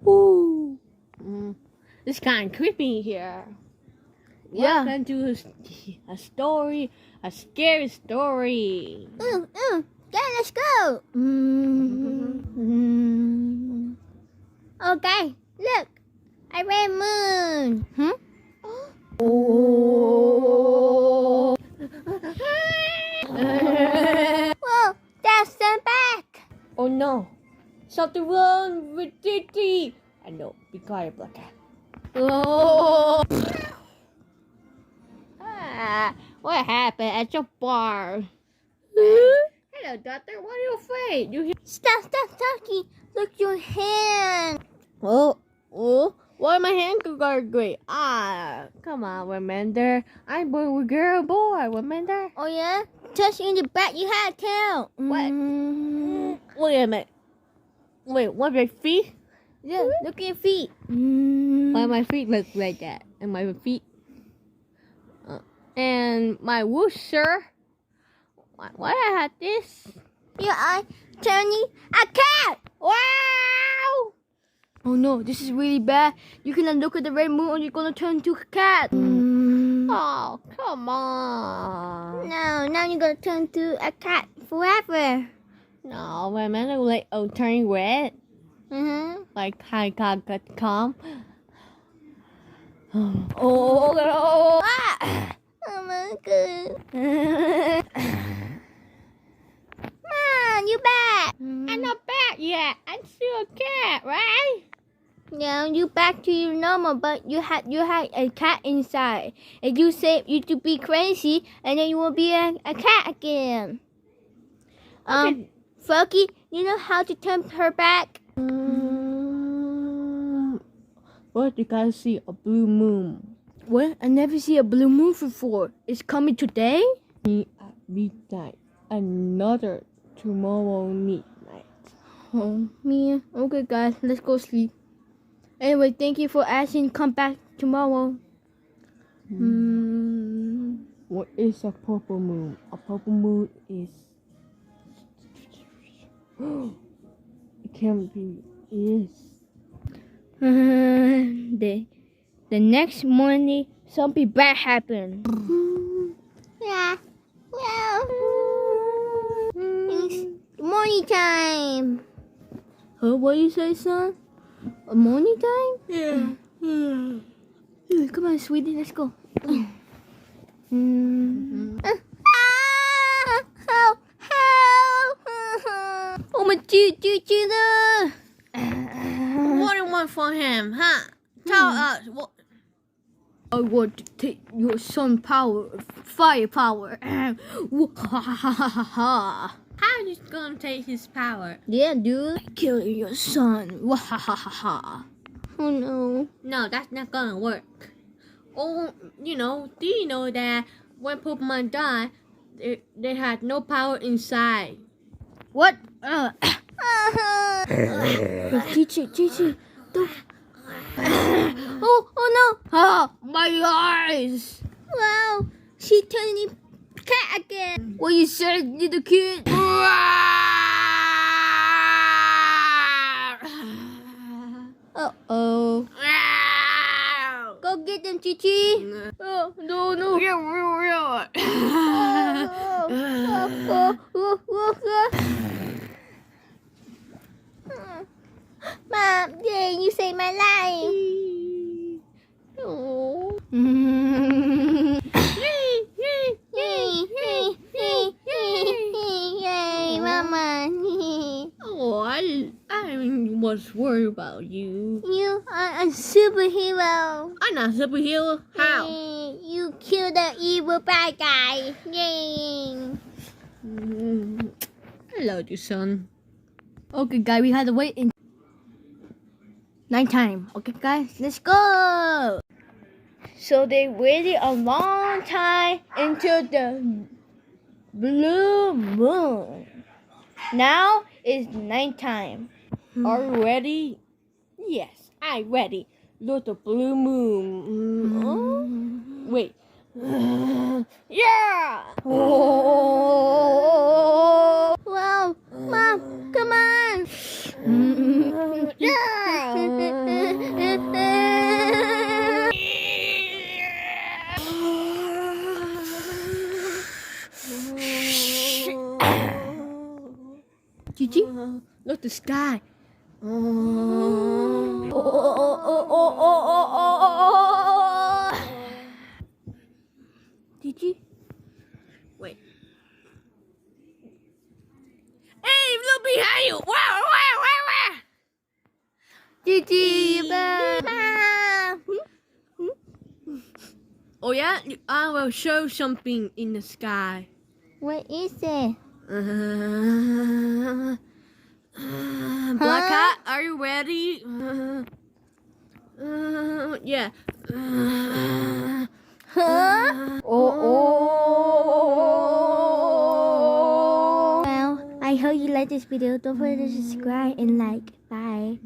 Ooh. It's kind of creepy here. Yeah. Welcome to a story, a scary story. Yeah, let's go. Okay, look, a red moon. Oh. Whoa, that's the back. Oh no, something wrong with Titi. I know, be quiet, Black Cat. Oh. What happened at your bar? Hello, doctor. What are you afraid? You hear? Stop talking. Look your hand. Oh, why my hand got great? Come on, Remender. I'm born with girl boy, Remender. Oh yeah, touch in the back. You had to. What? Wait a minute. Wait, what my feet? Yeah, look at your feet. Why my feet look like that? And my feet. And my whoosher. Why I had this? Your eye turning a cat. Wow! Oh no, this is really bad. You cannot look at the red moon or you're gonna turn into a cat. Oh, come on. No, now you're gonna turn to a cat forever. No, Remender like turning red. Like hi.com. Oh no! Oh my god. Mom, you back. I'm not back yet. I'm still a cat, right? Now you back to your normal, but you had a cat inside, and you said you to be crazy, and then you will be a cat again. Okay. Froggy, you know how to turn her back? What you guys see? A blue moon. What? I never see a blue moon before. It's coming today? Me at midnight. Another tomorrow midnight. Oh, me. Okay, guys, let's go sleep. Anyway, thank you for asking. Come back tomorrow. What is a purple moon? A purple moon is. It can't be. Yes. The next morning, something bad happened. Yeah. Well. It's morning time. Huh? What you say, son? A morning time? Yeah. Come on, sweetie, let's go. Help! Help! Oh my God! What do you want from him, huh? Tell us. What? I want to take your son power, fire power. How is he gonna take his power? Yeah, dude. Killing your son. Oh no. No, that's not gonna work. Oh, do you know that when Pokemon die, they had no power inside. What? Teacher, don't. Oh no! My eyes! Wow, she turned into cat again. What you said, little kid? Uh-oh. Go get them, Chichi. Oh, no. Mom, yay, you saved my life. Oh. Yay, Mama. Oh, I was worried about you. You are a superhero. I'm not a superhero. How? Yay, you killed the evil bad guy. Yay. I love you, son. Okay, guys, we had to wait in nighttime. Okay, guys, let's go. So they waited a long time until the blue moon. Now it's nighttime. Are you ready? Yes, I'm ready. Look, the blue moon. Oh, wait. Yeah! Oh. Wow, Mom, come on. Yeah! Look the sky. Oh, oh, oh, oh, oh, oh, oh, oh. Did you? Wait. Hey, look behind you! Wow! Gigi, Oh yeah, I will show something in the sky. what is it? Black Cat, are you ready? Yeah. Huh? Oh. Well, I hope you like this video. Don't forget to subscribe and like. Bye.